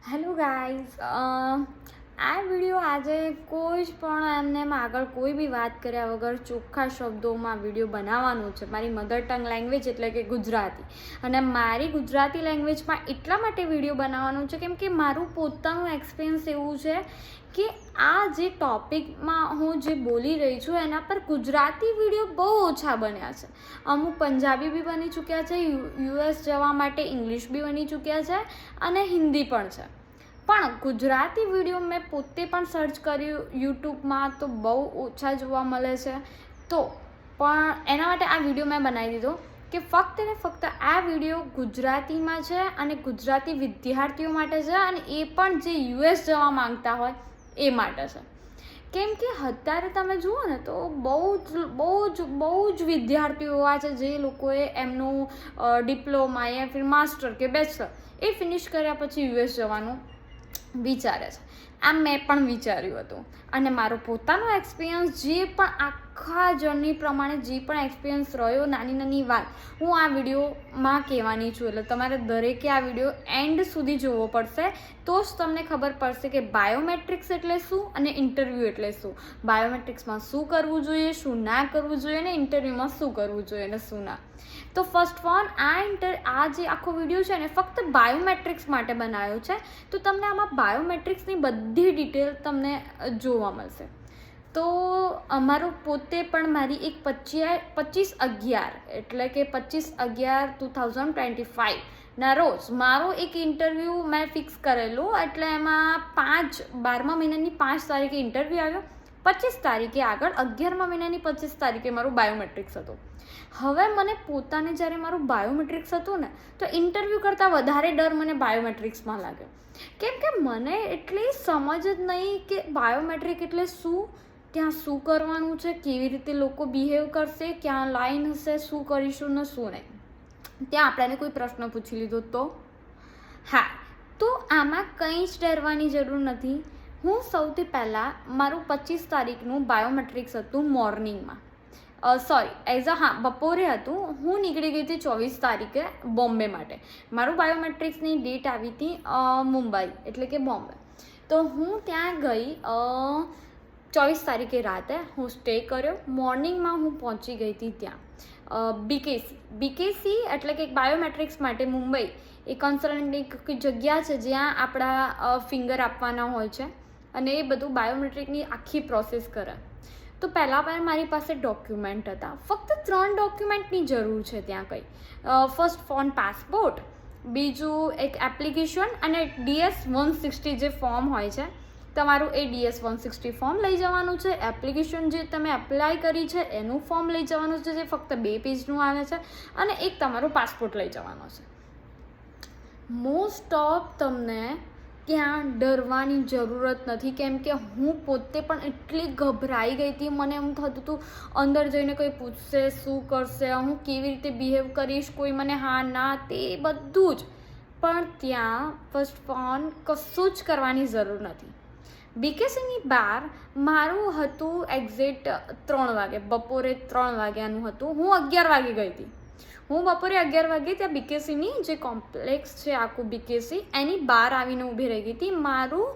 Hello guys, આ video આજે કોઈ જ પણ એમને આગળ કોઈ બી વાત કર્યા વગર ચોખ્ખા શબ્દોમાં વિડીયો બનાવવાનું છે. મારી મધર ટંગ લેંગ્વેજ એટલે કે ગુજરાતી, અને મારી ગુજરાતી લેંગ્વેજમાં એટલા માટે વિડીયો બનાવવાનું છે કેમ કે મારું પોતાનું એક્સપિરિયન્સ એવું છે કે આ જે ટોપિકમાં હું જે બોલી રહી છું એના પર ગુજરાતી વિડીયો બહુ ઓછા બન્યા છે. અમુક પંજાબી બી બની ચૂક્યા છે, યુએસ જવા માટે ઇંગ્લિશ બી બની ચૂક્યા છે અને હિન્દી પણ છે. પણ ગુજરાતી વિડીયો મેં પોતે પણ સર્ચ કર્યું યુટ્યુબમાં તો બહુ ઓછા જોવા મળે છે. તો પણ એના માટે આ વિડીયો મેં બનાવી દીધો કે ફક્ત ને ફક્ત આ વિડીયો ગુજરાતીમાં છે અને ગુજરાતી વિદ્યાર્થીઓ માટે છે, અને એ પણ જે યુએસ જવા માંગતા હોય એ માટે છે. કેમ કે અત્યારે તમે જુઓ ને તો બહુ જ વિદ્યાર્થીઓ એવા છે જે લોકોએ એમનું ડિપ્લોમા યા ફિર માસ્ટર કે બેચલર એ ફિનિશ કર્યા પછી યુએસ જવાનું વિચારે છે. આમ મેં પણ વિચાર્યું હતું, અને મારો પોતાનો એક્સપિરિયન્સ જે પણ આખા જર્ની પ્રમાણે જે પણ એક્સપિરિયન્સ રહ્યો, નાની નાની વાત હું આ વિડીયોમાં કહેવાની છું. એટલે તમારે દરેકે આ વિડીયો એન્ડ સુધી જોવો પડશે, તો જ તમને ખબર પડશે કે બાયોમેટ્રિક્સ એટલે શું અને ઇન્ટરવ્યૂ એટલે શું. બાયોમેટ્રિક્સમાં શું કરવું જોઈએ, શું ના કરવું જોઈએ, અને ઇન્ટરવ્યૂમાં શું કરવું જોઈએ અને શું ના. તો ફર્સ્ટ વન આ જે આખો વિડીયો છે ને ફક્ત બાયોમેટ્રિક્સ માટે બનાવ્યો છે. તો તમને આમાં બાયોમેટ્રિક્સની બધી ડિટેલ તમને જોવા મળશે. તો અમારું પોતે પણ મારી એક 25/11 એટલે કે 25/11/2025 ના રોજ મારો એક ઇન્ટરવ્યૂ મેં ફિક્સ કરેલું. એટલે એમાં 12મા મહિનાની 5 તારીખે ઇન્ટરવ્યૂ આવ્યો. 25 તારીખે આગળ 11મા મહિનાની 25 તારીખે મારું બાયોમેટ્રિક્સ હતું. હવે મને પોતાને જ્યારે મારું બાયોમેટ્રિક્સ હતું ને તો ઇન્ટરવ્યૂ કરતાં વધારે ડર મને બાયોમેટ્રિક્સમાં લાગ્યો. કેમ કે મને એટલી સમજ જ નહીં કે બાયોમેટ્રિક એટલે શું, ત્યાં શું કરવાનું છે, કેવી રીતે લોકો બિહેવ કરશે, ક્યાં લાઈન હશે, શું કરીશું ને શું નહીં. ત્યાં આપણને કોઈ પ્રશ્ન પૂછી લીધો તો હા, તો આમાં કંઈ જ ડરવાની જરૂર નથી. હું સૌથી પહેલાં મારું 25 તારીખનું બાયોમેટ્રિક્સ હતું મોર્નિંગમાં, બપોરે હતું. હું નીકળી ગઈ હતી 24 તારીખે બોમ્બે માટે. મારું બાયોમેટ્રિક્સની ડેટ આવી હતી મુંબઈ એટલે કે બોમ્બે. તો હું ત્યાં ગઈ 24 તારીખે રાતે. હું સ્ટે કર્યો. મોર્નિંગમાં હું પહોંચી ગઈ હતી ત્યાં બીકેસી એટલે કે બાયોમેટ્રિક્સ માટે મુંબઈ એ કન્સલ્ટન્ટ એક જગ્યા છે જ્યાં આપણા ફિંગર આપવાના હોય છે, અને એ બધું બાયોમેટ્રિકની આખી પ્રોસેસ કરે. તો પહેલાં મારી પાસે ડોક્યુમેન્ટ હતા. ફક્ત 3 ડોક્યુમેન્ટની જરૂર છે ત્યાં કંઈ. ફર્સ્ટ ફોન પાસપોર્ટ, બીજું એક એપ્લિકેશન, અને DS-160 જે ફોર્મ હોય છે તમારું એ DS-160 ફોર્મ લઈ જવાનું છે. એપ્લિકેશન જે તમે એપ્લાય કરી છે એનું ફોર્મ લઈ જવાનું છે જે ફક્ત 2 પેજનું આવે છે, અને એક તમારો પાસપોર્ટ લઈ જવાનો છે. મોસ્ટ ઓફ તમને ત્યાં ડરવાની જરૂરત નથી, કેમ કે હું પોતે પણ એટલી ગભરાઈ ગઈ હતી. મને એમ થતું હતું અંદર જઈને કોઈ પૂછશે, શું કરશે, હું કેવી રીતે બિહેવ કરીશ, કોઈ મને હા ના તે બધું જ. પણ ત્યાં ફર્સ્ટ ફોન કશું જ કરવાની જરૂર નથી. બીકેસીની બહાર મારું હતું એક્ઝેક્ટ 3 વાગે, બપોરે 3 વાગ્યાનું હતું. હું 11 વાગે ગઈ હતી. હું બપોરે 11 વાગે ત્યાં બીકેસીની જે કોમ્પ્લેક્સ છે આખું બીકેસી એની બહાર આવીને ઊભી રહી ગઈ હતી. મારું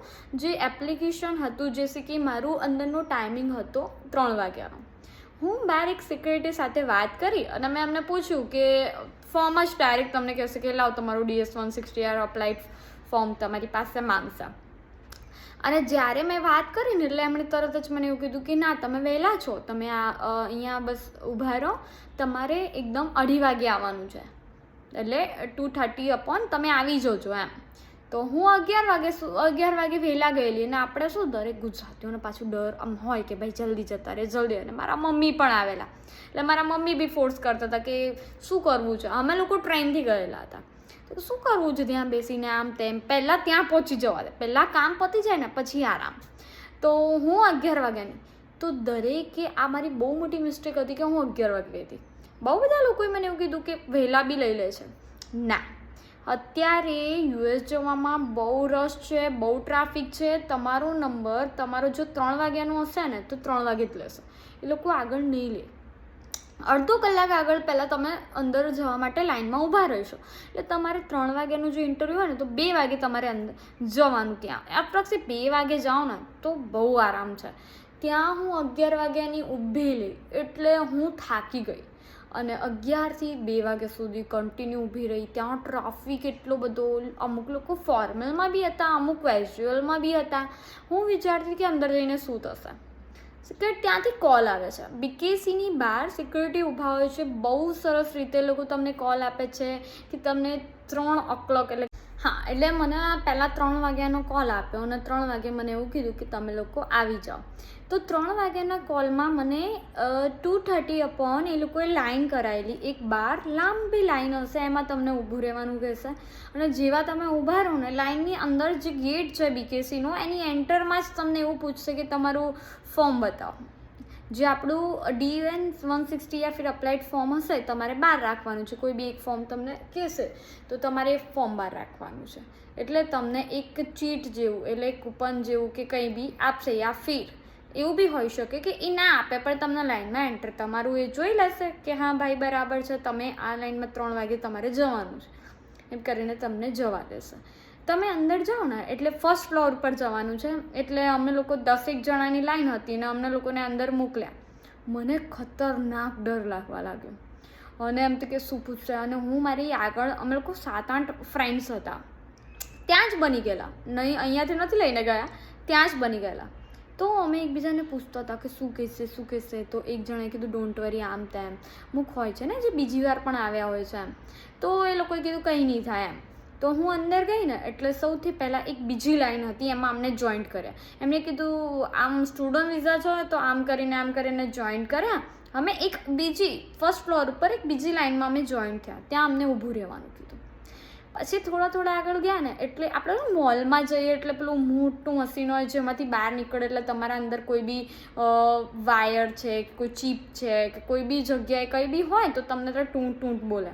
જે એપ્લિકેશન હતું, જે કે મારું અંદરનો ટાઈમિંગ હતો 3 વાગ્યાનો. હું બહાર એક સિક્યુરિટી સાથે વાત કરી અને મેં એમને પૂછ્યું કે ફોર્મ જ ડાયરેક્ટ તમને કહેશે કે લાવ તમારું DS-160 અપ્લાઇડ ફોર્મ તમારી પાસે માંગશે. અને જ્યારે મેં વાત કરીને એટલે એમણે તરત જ મને એવું કીધું કે ના, તમે વહેલા છો, તમે અહીંયા બસ ઊભા રહો, તમારે એકદમ 2:30 વાગે આવવાનું છે, એટલે 2:30 તમે આવી જજો એમ. તો હું 11 વાગે વહેલા ગયેલી. અને આપણે શું, દરેક ગુજરાતીઓને પાછું ડર આમ હોય કે ભાઈ જલ્દી જતા રહે, જલ્દી. અને મારા મમ્મી પણ આવેલા, એટલે મારા મમ્મી બી ફોર્સ કરતા હતા કે શું કરવું છે. અમે લોકો ટ્રેનથી ગયેલા હતા, તો શું કરવું છે ત્યાં બેસીને આમ તેમ. પહેલાં ત્યાં પહોંચી જવા દે, પહેલાં કામ પતી જાય ને પછી આરામ. તો હું 11 વાગ્યાની. તો દરેકે આ મારી બહુ મોટી મિસ્ટેક હતી કે હું 11 વાગે ગઈ હતી. બહુ બધા લોકોએ મને એવું કીધું કે વહેલા બી લઈ લે છે. ના, અત્યારે યુએસ જવામાં બહુ રશ છે, બહુ ટ્રાફિક છે. તમારો નંબર તમારો જો 3 વાગ્યાનો હશે ને તો 3 વાગે જ લેશે, એ લોકો આગળ નહીં લે. અડધો કલાક આગળ પહેલાં તમે અંદર જવા માટે લાઇનમાં ઊભા રહેશો. એટલે તમારે 3 વાગ્યાનું જો ઇન્ટરવ્યૂ હોય ને તો 2 વાગે તમારે અંદર જવાનું. ત્યાં એપ્રોક્સી 2 વાગે જાઓ ને તો બહુ આરામ છે. ત્યાં હું 11 વાગ્યાની ઊભેલી એટલે હું થાકી ગઈ અને 11 થી 2 વાગ્યા સુધી કન્ટિન્યુ ઊભી રહી. ત્યાં ટ્રાફિક એટલો બધો, અમુક લોકો ફોર્મલમાં બી હતા, અમુક વેઝ્યુઅલમાં બી હતા. હું વિચારતી કે અંદર જઈને શું થશે. ત્યાંથી કોલ આવે છે. બીકેસીની બહાર સિક્યુરિટી ઊભા હોય છે. બહુ સરસ રીતે લોકો તમને કોલ આપે છે કે તમને 3 o'clock એટલે મને પહેલાં 3 વાગ્યાનો કોલ આપ્યો અને 3 વાગે મને એવું કીધું કે તમે લોકો આવી જાઓ. તો 3 વાગ્યાના કોલમાં મને 2:30 અપોન એ લોકોએ લાઈન કરાવેલી. એક બહાર લાંબી લાઈન હશે, એમાં તમને ઊભું રહેવાનું કહેશે અને જેવા તમે ઊભા રહો ને લાઈનની અંદર જે ગેટ છે બીકેસીનો એની એન્ટરમાં જ તમને એવું પૂછશે કે તમારું ફોર્મ બતાવો. જે આપણું DUN 160 યા ફિર અપ્લાઇડ ફોર્મ હશે તમારે બહાર રાખવાનું છે. કોઈ બી એક ફોર્મ તમને કહેશે તો તમારે એ ફોર્મ બહાર રાખવાનું છે. એટલે તમને એક ચીટ જેવું એટલે કૂપન જેવું કે કંઈ બી આપશે યા ફિર એવું બી હોઈ શકે કે એ ના આપે પણ તમને લાઈનમાં એન્ટર તમારું એ જોઈ લેશે કે હા ભાઈ બરાબર છે, તમે આ લાઈનમાં 3 વાગે તમારે જવાનું છે એમ કરીને તમને જવા દેશે. તમે અંદર જાઓ ને એટલે ફર્સ્ટ ફ્લોર પર જવાનું છે. એટલે અમે લોકો 10 જણાની લાઈન હતી ને અમને લોકોને અંદર મોકલ્યા. મને ખતરનાક ડર લાગવા લાગ્યો અને એમ તો કે શું પૂછશે. અને હું મારી આગળ અમે લોકો 7-8 ફ્રેન્ડ્સ હતા, ત્યાં જ બની ગયેલા. નહીં અહીંયાથી નથી લઈને ગયા, ત્યાં જ બની ગયેલા. તો અમે એકબીજાને પૂછતા હતા કે શું કહેશે. તો એક જણે કીધું ડોન્ટ વરી, આમ તેમ મુખ હોય છે ને જે બીજી વાર પણ આવ્યા હોય છે એમ. તો એ લોકોએ કીધું કંઈ નહીં થાય એમ. તો હું અંદર ગઈ ને એટલે સૌથી પહેલાં એક બીજી લાઈન હતી, એમાં અમને જોઈન્ટ કર્યા. એમણે કીધું આમ સ્ટુડન્ટ વિઝા છો તો આમ કરીને જોઈન્ટ કર્યા. અમે એક બીજી ફર્સ્ટ ફ્લોર ઉપર એક બીજી લાઈનમાં અમે જોઈન્ટ થયા. ત્યાં અમને ઊભું રહેવાનું કીધું. પછી થોડા આગળ ગયા ને એટલે આપણે મોલમાં જઈએ એટલે પેલું મોટું મશીન હોય જેમાંથી બહાર નીકળે એટલે તમારા અંદર કોઈ બી વાયર છે કે કોઈ ચીપ છે કે કોઈ બી જગ્યાએ કંઈ બી હોય તો તમને તો ટૂંટ બોલે.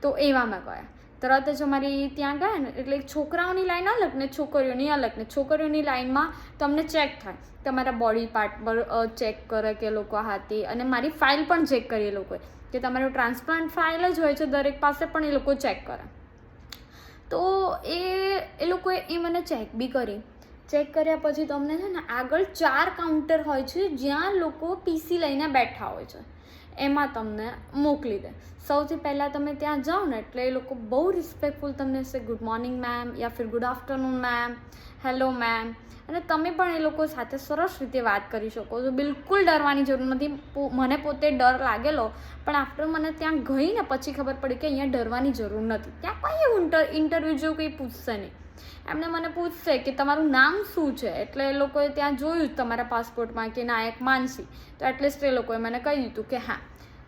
તો એવામાં ગયા. તરત જ અમારી ત્યાં ગયા ને એટલે છોકરાઓની લાઈન અલગ ને છોકરીઓની અલગ. ને છોકરીઓની લાઈનમાં તમને ચેક થાય, તમારા બોડી પાર્ટ પર ચેક કરે કે લોકો હાથી, અને મારી ફાઇલ પણ ચેક કરી એ લોકોએ કે તમારું ટ્રાન્સપ્લાન્ટ ફાઇલ જ હોય છે દરેક પાસે, પણ એ લોકો ચેક કરે. તો એ લોકોએ એ મને ચેક બી કરી. ચેક કર્યા પછી તમને છે ને આગળ 4 કાઉન્ટર હોય છે જ્યાં લોકો PC લઈને બેઠા હોય છે, એમાં તમને મોકલી દે. સૌથી પહેલાં તમે ત્યાં જાઓ ને એટલે એ લોકો બહુ રિસ્પેક્ટફુલ તમને હશે, ગુડ મોર્નિંગ મેમ યા ફિર good afternoon ma'am, hello ma'am. અને તમે પણ એ લોકો સાથે સરસ રીતે વાત કરી શકો છો. બિલકુલ ડરવાની જરૂર નથી. મને પોતે ડર લાગેલો પણ આફ્ટર મને ત્યાં ગઈ ને પછી ખબર પડી કે અહીંયા ડરવાની જરૂર નથી. ત્યાં કોઈ એવું ઇન્ટરવ્યૂ જેવું કંઈ પૂછશે નહીં. એમને મને પૂછશે કે તમારું નામ શું છે, એટલે એ લોકોએ ત્યાં જોયું તમારા પાસપોર્ટમાં કે નાયક માનસી, તો એટલીસ્ટ એ લોકોએ મને કહી દીધું કે હા.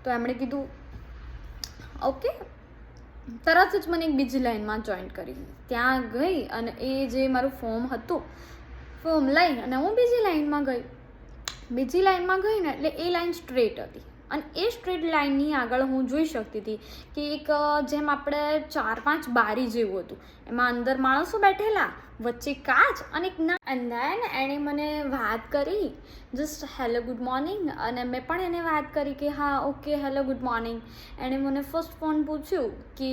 તો એમણે કીધું ઓકે. તરત જ મને એક બીજી લાઈનમાં જોઈન્ટ કરી. ત્યાં ગઈ અને એ જે મારું ફોર્મ લઈને અને હું બીજી લાઈનમાં ગઈ. બીજી લાઈનમાં ગઈ ને એટલે એ લાઈન સ્ટ્રેટ હતી અને એ સ્ટ્રેટ લાઈનની આગળ હું જોઈ શકતી હતી કે એક જેમ આપણે 4-5 બારી જેવું હતું, એમાં અંદર માણસો બેઠેલા, વચ્ચે કાચ અને એક ના. એન્ડ ધેન એણે મને વાત કરી જસ્ટ હેલો ગુડ મોર્નિંગ, અને મેં પણ એને વાત કરી કે હા ઓકે હેલો ગુડ મોર્નિંગ. એણે મને ફર્સ્ટ ફોન પૂછ્યું કે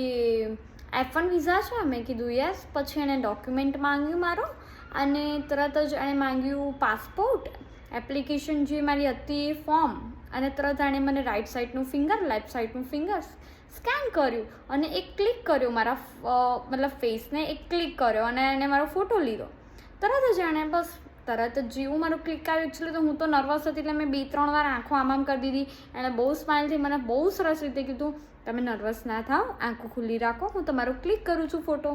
F1 વિઝા છે? મેં કીધું યસ. પછી એણે ડોક્યુમેન્ટ માંગ્યું મારો અને તરત જ એણે માંગ્યું પાસપોર્ટ, એપ્લિકેશન જે મારી હતી ફોર્મ, અને તરત એણે મને રાઈટ સાઈડનું ફિંગર લેફ્ટ સાઈડનું ફિંગર સ્કેન કર્યું અને એક ક્લિક કર્યો મારા મતલબ ફેસને એક ક્લિક કર્યો અને એણે મારો ફોટો લીધો. તરત જ જેવું મારું ક્લિક આવ્યું એકચ્યુઅલી તો હું તો નર્વસ હતી એટલે મેં 2-3 વાર આંખો આમ કરી દીધી. એણે બહુ સ્માઇલથી મને બહુ સરસ રીતે કીધું તમે નર્વસ ના થાવ, આંખો ખુલ્લી રાખો, હું તમારો ક્લિક કરું છું ફોટો.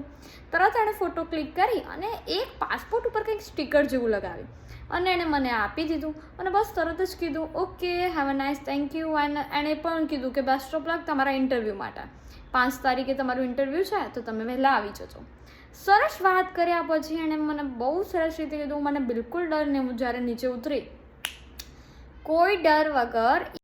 તરત એણે ફોટો ક્લિક કરી અને એક પાસપોર્ટ ઉપર કંઈક સ્ટીકર જેવું લગાવ્યું અને એણે મને આપી દીધું અને બસ તરત જ કીધું okay have a nice thank you. And એણે પણ કીધું કે બેસ્ટ ઓફ લક તમારા ઇન્ટરવ્યૂ માટે. 5 તારીખે તમારું ઇન્ટરવ્યૂ છે તો તમે વહેલા આવી જજો. સરસ વાત કર્યા પછી એણે મને બહુ સરસ રીતે કીધું. મને બિલકુલ ડર નહીં. હું જ્યારે નીચે ઉતરી કોઈ ડર વગર